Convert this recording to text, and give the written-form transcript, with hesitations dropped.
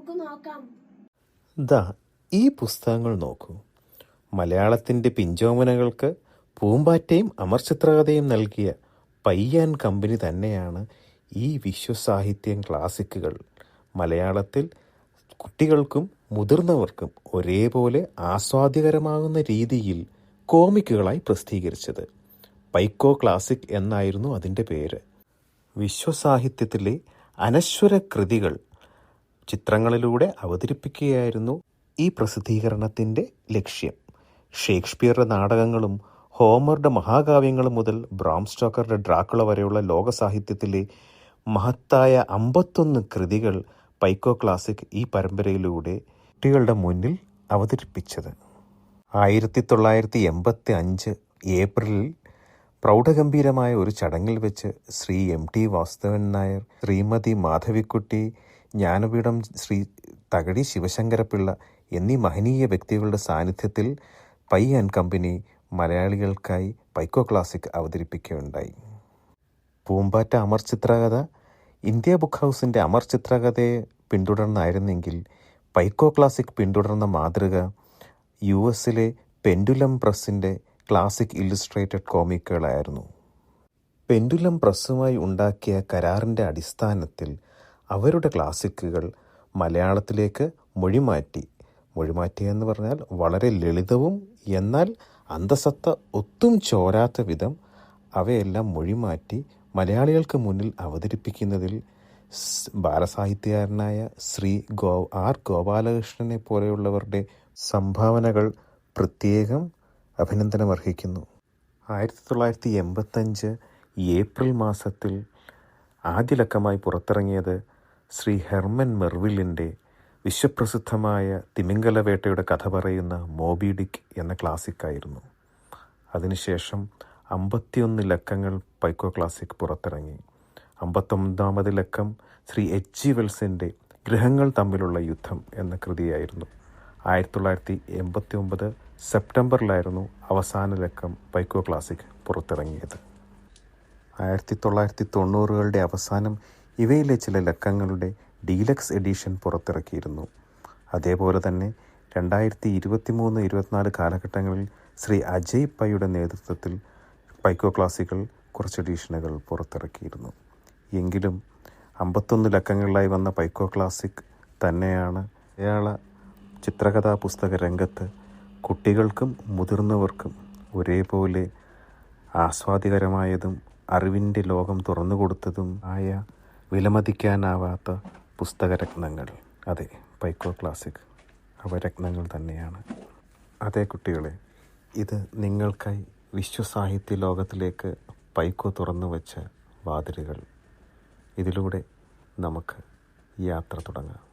നമുക്ക് നോക്കാം. ദാ ഈ പുസ്തകങ്ങൾ നോക്കൂ. മലയാളത്തിൻ്റെ പിഞ്ചോമനകൾക്ക് പൂമ്പാറ്റയും അമർചിത്രകഥയും നൽകിയ പയ്യാൻ കമ്പനി തന്നെയാണ് ഈ വിശ്വസാഹിത്യം ക്ലാസിക്കുകൾ മലയാളത്തിൽ കുട്ടികൾക്കും മുതിർന്നവർക്കും ഒരേപോലെ ആസ്വാദ്യകരമാകുന്ന രീതിയിൽ കോമിക്കുകളായി പ്രസിദ്ധീകരിച്ചത്. പൈക്കോ ക്ലാസിക് എന്നായിരുന്നു അതിൻ്റെ പേര്. വിശ്വസാഹിത്യത്തിലെ അനശ്വര കൃതികൾ ചിത്രങ്ങളിലൂടെ അവതരിപ്പിക്കുകയായിരുന്നു ഈ പ്രസിദ്ധീകരണത്തിൻ്റെ ലക്ഷ്യം. ഷേക്സ്പിയറുടെ നാടകങ്ങളും ഹോമറുടെ മഹാകാവ്യങ്ങളും മുതൽ ബ്രാം സ്റ്റോക്കറുടെ ഡ്രാക്കുള വരെയുള്ള ലോകസാഹിത്യത്തിലെ മഹത്തായ 51 കൃതികൾ പൈക്കോ ക്ലാസിക് ഈ പരമ്പരയിലൂടെ കുട്ടികളുടെ മുന്നിൽ അവതരിപ്പിച്ചത്. 1985 ഏപ്രിലിൽ പ്രൗഢഗംഭീരമായ ഒരു ചടങ്ങിൽ വെച്ച് ശ്രീ MT വാസുദേവൻ നായർ, ശ്രീമതി മാധവിക്കുട്ടി, ജ്ഞാനപീഠം ശ്രീ തകഴി ശിവശങ്കരപ്പിള്ള എന്നീ മഹനീയ വ്യക്തികളുടെ സാന്നിധ്യത്തിൽ പയ്യാൻ കമ്പനി മലയാളികൾക്കായി പൈക്കോ ക്ലാസിക് അവതരിപ്പിക്കുകയുണ്ടായി. പൂമ്പാറ്റ അമർ ചിത്രകഥ ഇന്ത്യ ബുക്ക് ഹൗസിൻ്റെ അമർ ചിത്രകഥയെ പിന്തുടർന്നായിരുന്നെങ്കിൽ പൈക്കോ ക്ലാസിക് പിന്തുടർന്ന മാതൃക US-ലെ പെൻഡുലം പ്രസ്സിൻ്റെ ക്ലാസിക് ഇല്ലുസ്ട്രേറ്റഡ് കോമിക്കുകളായിരുന്നു. പെൻഡുലം പ്രസ്സുമായി ഉണ്ടാക്കിയ കരാറിൻ്റെ അടിസ്ഥാനത്തിൽ അവരുടെ ക്ലാസിക്കുകൾ മലയാളത്തിലേക്ക് മൊഴിമാറ്റിയെന്ന് പറഞ്ഞാൽ വളരെ ലളിതവും എന്നാൽ അന്തസത്ത ഒട്ടും ചോരാത്ത വിധം അവയെല്ലാം മൊഴിമാറ്റി മലയാളികൾക്ക് മുന്നിൽ അവതരിപ്പിക്കുന്നതിൽ ബാലസാഹിത്യകാരനായ ശ്രീ R ഗോപാലകൃഷ്ണനെ പോലെയുള്ളവരുടെ സംഭാവനകൾ പ്രത്യേകം അഭിനന്ദനമർഹിക്കുന്നു. 1985 ഏപ്രിൽ മാസത്തിൽ ആദ്യ ലക്കമായി പുറത്തിറങ്ങിയത് ശ്രീ ഹെർമൻ മെർവിലിൻ്റെ വിശ്വപ്രസിദ്ധമായ തിമിംഗലവേട്ടയുടെ കഥ പറയുന്ന മോബി ഡിക്ക് എന്ന ക്ലാസിക്കായിരുന്നു. അതിനുശേഷം 51 ലക്കങ്ങൾ പൈക്കോ ക്ലാസിക് പുറത്തിറങ്ങി. 51ാമത് ലക്കം ശ്രീ H.G. വെൽസിൻ്റെ ഗ്രഹങ്ങൾ തമ്മിലുള്ള യുദ്ധം എന്ന കൃതിയായിരുന്നു. 1989 സെപ്റ്റംബറിലായിരുന്നു അവസാന ലക്കം പൈക്കോ ക്ലാസിക് പുറത്തിറങ്ങിയത്. 1990കളുടെ അവസാനം ഇവയിലെ ചില ലക്കങ്ങളുടെ ഡീലക്സ് എഡിഷൻ പുറത്തിറക്കിയിരുന്നു. അതേപോലെ തന്നെ 2023-24 കാലഘട്ടങ്ങളിൽ ശ്രീ അജയ് പൈയുടെ നേതൃത്വത്തിൽ പൈക്കോ ക്ലാസിക്കുകൾ കുറച്ച് എഡിഷനുകൾ പുറത്തിറക്കിയിരുന്നു. എങ്കിലും 51 ലക്കങ്ങളിലായി വന്ന പൈക്കോ ക്ലാസിക് തന്നെയാണ് മലയാള ചിത്രകഥാ പുസ്തക രംഗത്ത് കുട്ടികൾക്കും മുതിർന്നവർക്കും ഒരേപോലെ ആസ്വാദ്യകരമായതും അറിവിൻ്റെ ലോകം തുറന്നുകൊടുത്തതും ആയ വിലമതിക്കാനാവാത്ത പുസ്തകരത്നങ്ങൾ. അതെ, പൈക്കോ ക്ലാസിക് അവ രത്നങ്ങൾ തന്നെയാണ്. അതെ കുട്ടികളെ, ഇത് നിങ്ങൾക്കായി വിശ്വസാഹിത്യ ലോകത്തിലേക്ക് പൈക്കോ തുറന്നു വച്ച വാതിലുകൾ. ഇതിലൂടെ നമുക്ക് യാത്ര തുടങ്ങാം.